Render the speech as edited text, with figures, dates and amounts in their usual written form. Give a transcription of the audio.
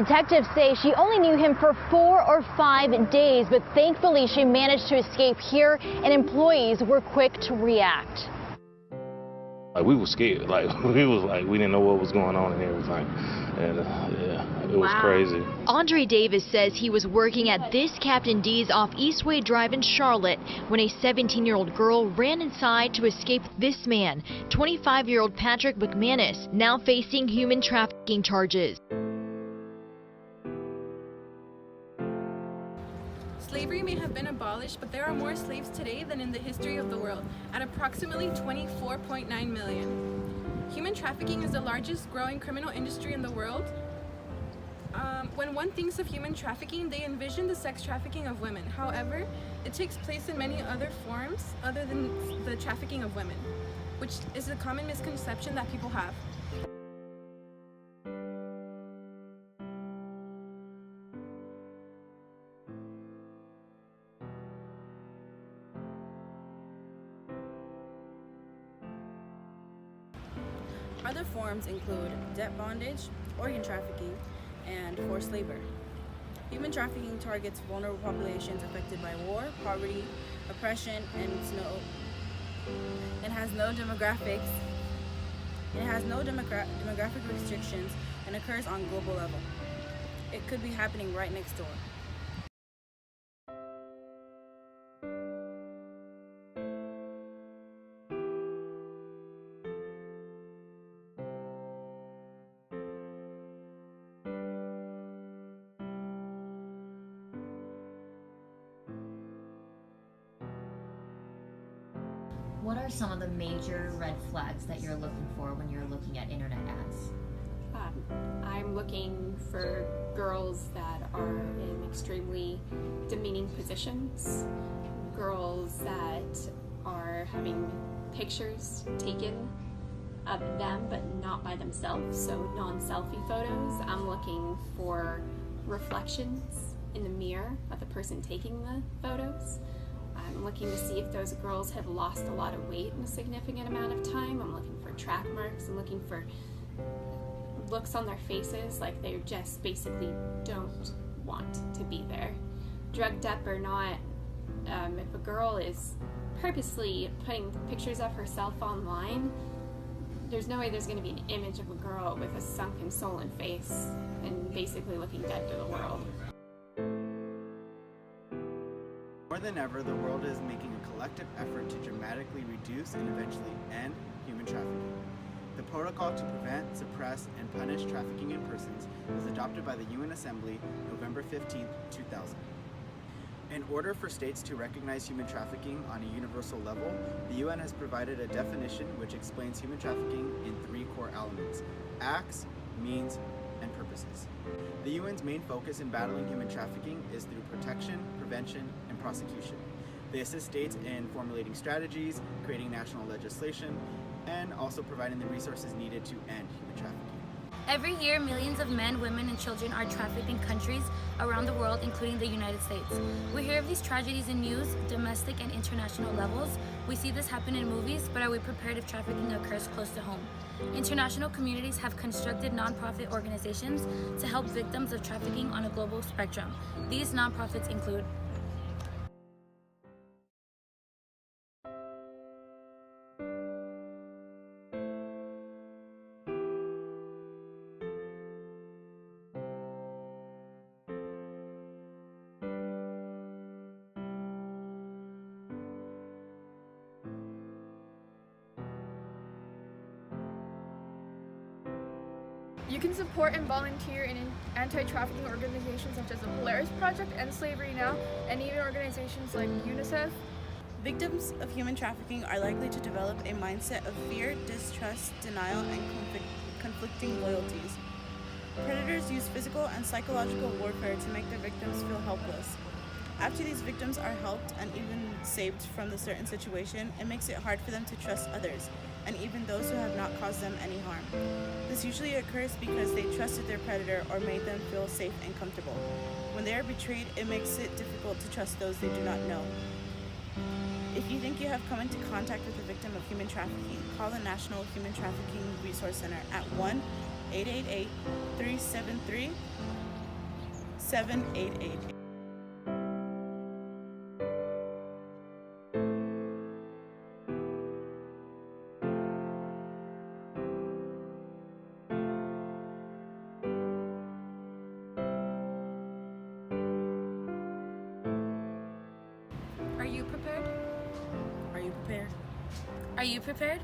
Detectives say she only knew him for 4 or 5 days, but thankfully she managed to escape here, and employees were quick to react. We were scared, we didn't know what was going on and everything, and yeah, it was crazy. Andre Davis says he was working at this Captain D's off Eastway Drive in Charlotte when a 17-year-old girl ran inside to escape this man, 25-year-old Patrick McManus, now facing human trafficking charges. Slavery may have been abolished, but there are more slaves today than in the history of the world, at approximately 24.9 million. Human trafficking is the largest growing criminal industry in the world. When one thinks of human trafficking, they envision the sex trafficking of women. However, it takes place in many other forms other than the trafficking of women, which is a common misconception that people have. Other forms include debt bondage, organ trafficking, and forced labor. Human trafficking targets vulnerable populations affected by war, poverty, oppression, and has no demographic restrictions and occurs on a global level. It could be happening right next door. What are some of the major red flags that you're looking for when you're looking at internet ads? I'm looking for girls that are in extremely demeaning positions, girls that are having pictures taken of them but not by themselves, so non-selfie photos. I'm looking for reflections in the mirror of the person taking the photos. I'm looking to see if those girls have lost a lot of weight in a significant amount of time. I'm looking for track marks. I'm looking for looks on their faces like they just basically don't want to be there. Drugged up or not, if a girl is purposely putting pictures of herself online, there's no way there's going to be an image of a girl with a sunken, swollen face and basically looking dead to the world. More than ever, the world is making a collective effort to dramatically reduce and eventually end human trafficking. The Protocol to Prevent, Suppress, and Punish Trafficking in Persons was adopted by the UN Assembly November 15, 2000. In order for states to recognize human trafficking on a universal level, the UN has provided a definition which explains human trafficking in 3 core elements: acts, means, and purposes. The UN's main focus in battling human trafficking is through protection, prevention, and prosecution. They assist states in formulating strategies, creating national legislation, and also providing the resources needed to end human trafficking. Every year, millions of men, women, and children are trafficked in countries around the world, including the United States. We hear of these tragedies in news, domestic and international levels. We see this happen in movies, but are we prepared if trafficking occurs close to home? International communities have constructed nonprofit organizations to help victims of trafficking on a global spectrum. These nonprofits include You can support and volunteer in anti-trafficking organizations such as the Polaris Project, End Slavery Now, and even organizations like UNICEF. Victims of human trafficking are likely to develop a mindset of fear, distrust, denial, and conflicting loyalties. Predators use physical and psychological warfare to make their victims feel helpless. After these victims are helped and even saved from the certain situation, it makes it hard for them to trust others, and even those who have not caused them any harm. This usually occurs because they trusted their predator or made them feel safe and comfortable. When they are betrayed, it makes it difficult to trust those they do not know. If you think you have come into contact with a victim of human trafficking, call the National Human Trafficking Resource Center at 6788. Are you prepared? Are you prepared? Are you prepared?